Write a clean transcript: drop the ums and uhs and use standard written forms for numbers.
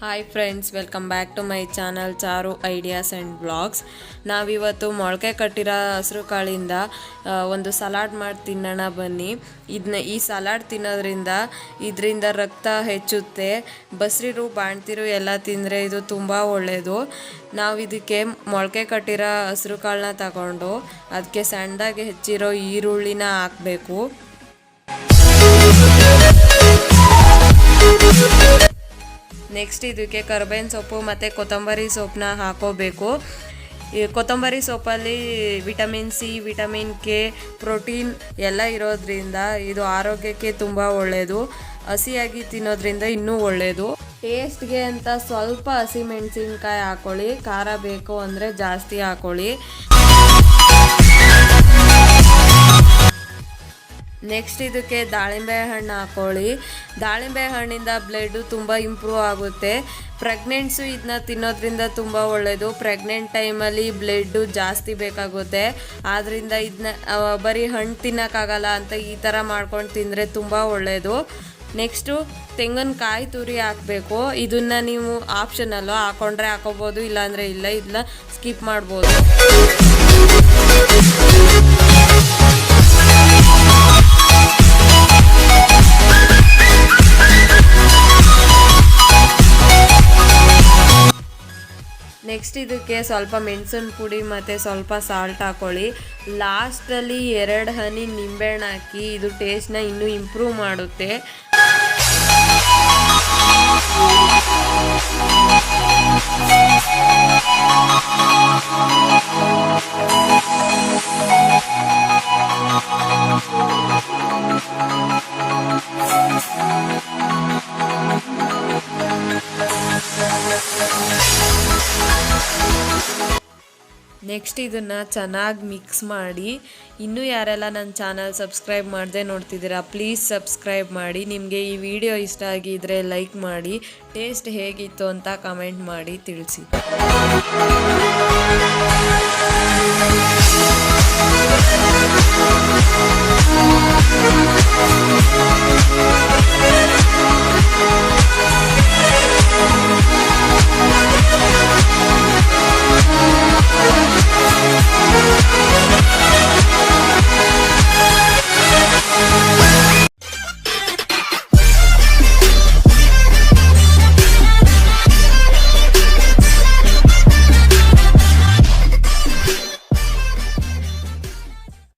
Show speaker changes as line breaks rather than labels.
Hi friends, welcome back to my channel Charu Ideas and Blogs. ನಾವಿವತ್ತು ಮೊಳಕೆ ಕಟ್ಟಿರೋ ಹಸಿರು ಕಾಳಿಂದ ಒಂದು ಸಲಾಡ್ ಮಾಡಿ ತಿನ್ನೋಣ ಬನ್ನಿ. ಈ ಸಲಾಡ್ ತಿನ್ನೋದ್ರಿಂದ ರಕ್ತ ಹೆಚ್ಚುತ್ತೆ. ಬಸ್ರಿರು ಬಾಣ್ತಿರು ಎಲ್ಲ ತಿಂದರೆ ಇದು ತುಂಬ ಒಳ್ಳೆಯದು. ನಾವು ಇದಕ್ಕೆ ಮೊಳಕೆ ಕಟ್ಟಿರೋ ಹಸಿರು ಕಾಳನ್ನ ತಗೊಂಡು ಅದಕ್ಕೆ ಸಣ್ಣದಾಗಿ ಹೆಚ್ಚಿರೋ ಈರುಳ್ಳಿನ ಹಾಕಬೇಕು. ನೆಕ್ಸ್ಟ್ ಇದಕ್ಕೆ ಕರ್ಬೇವಿನ ಸೊಪ್ಪು ಮತ್ತು ಕೊತ್ತಂಬರಿ ಸೊಪ್ಪನ್ನ ಹಾಕೋಬೇಕು. ಈ ಕೊತ್ತಂಬರಿ ಸೊಪ್ಪಲ್ಲಿ vitamin C, vitamin K, protein ಎಲ್ಲ ಇರೋದ್ರಿಂದ ಇದು ಆರೋಗ್ಯಕ್ಕೆ ತುಂಬ ಒಳ್ಳೆಯದು. ಹಸಿಯಾಗಿ ತಿನ್ನೋದ್ರಿಂದ ಇನ್ನೂ ಒಳ್ಳೆಯದು. ಟೇಸ್ಟ್ಗೆ ಅಂತ ಸ್ವಲ್ಪ ಹಸಿಮೆಣಸಿನ್ಕಾಯಿ ಹಾಕೊಳ್ಳಿ. ಖಾರ ಬೇಕು ಅಂದರೆ ಜಾಸ್ತಿ ಹಾಕೊಳ್ಳಿ. ನೆಕ್ಸ್ಟ್ ಇದಕ್ಕೆ ದಾಳಿಂಬೆ ಹಣ್ಣು ಹಾಕೊಳ್ಳಿ. ದಾಳಿಂಬೆ ಹಣ್ಣಿಂದ ಬ್ಲಡ್ಡು ತುಂಬ ಇಂಪ್ರೂವ್ ಆಗುತ್ತೆ. ಪ್ರೆಗ್ನೆಂಟ್ಸು ಇದನ್ನ ತಿನ್ನೋದ್ರಿಂದ ತುಂಬ ಒಳ್ಳೆಯದು. ಪ್ರೆಗ್ನೆಂಟ್ ಟೈಮಲ್ಲಿ ಬ್ಲಡ್ಡು ಜಾಸ್ತಿ ಬೇಕಾಗುತ್ತೆ. ಆದ್ದರಿಂದ ಇದನ್ನ ಬರೀ ಹಣ್ಣು ತಿನ್ನೋಕ್ಕಾಗಲ್ಲ ಅಂತ ಈ ಥರ ಮಾಡ್ಕೊಂಡು ತಿಂದರೆ ತುಂಬ ಒಳ್ಳೆಯದು. ನೆಕ್ಸ್ಟು ತೆಂಗಿನಕಾಯಿ ತುರಿ ಹಾಕಬೇಕು. ಇದನ್ನು ನೀವು ಆಪ್ಷನಲ್ಲು ಹಾಕೊಂಡ್ರೆ ಹಾಕೋಬೋದು, ಇಲ್ಲಾಂದರೆ ಇಲ್ಲ, ಇದನ್ನ ಸ್ಕಿಪ್ ಮಾಡ್ಬೋದು. ನೆಕ್ಸ್ಟ್ ಇದಕ್ಕೆ ಸ್ವಲ್ಪ ಮೆಣಸಿನ ಪುಡಿ ಮತ್ತು ಸ್ವಲ್ಪ ಸಾಲ್ಟ್ ಹಾಕೊಳ್ಳಿ. ಲಾಸ್ಟಲ್ಲಿ 2 ಹನಿ ನಿಂಬೆಹಣ್ಣು ಹಾಕಿ ಇದು ಟೇಸ್ಟ್ನ ಇನ್ನೂ ಇಂಪ್ರೂವ್ ಮಾಡುತ್ತೆ. ನೆಕ್ಸ್ಟ್ ಇದನ್ನು ಚೆನ್ನಾಗಿ ಮಿಕ್ಸ್ ಮಾಡಿ. ಇನ್ನೂ ಯಾರೆಲ್ಲ ನನ್ನ ಚಾನಲ್ ಸಬ್ಸ್ಕ್ರೈಬ್ ಮಾಡದೆ ನೋಡ್ತಿದ್ದೀರಾ, ಪ್ಲೀಸ್ ಸಬ್ಸ್ಕ್ರೈಬ್ ಮಾಡಿ. ನಿಮಗೆ ಈ ವಿಡಿಯೋ ಇಷ್ಟ ಆಗಿದ್ದರೆ ಲೈಕ್ ಮಾಡಿ. ಟೇಸ್ಟ್ ಹೇಗಿತ್ತು ಅಂತ ಕಮೆಂಟ್ ಮಾಡಿ ತಿಳಿಸಿ.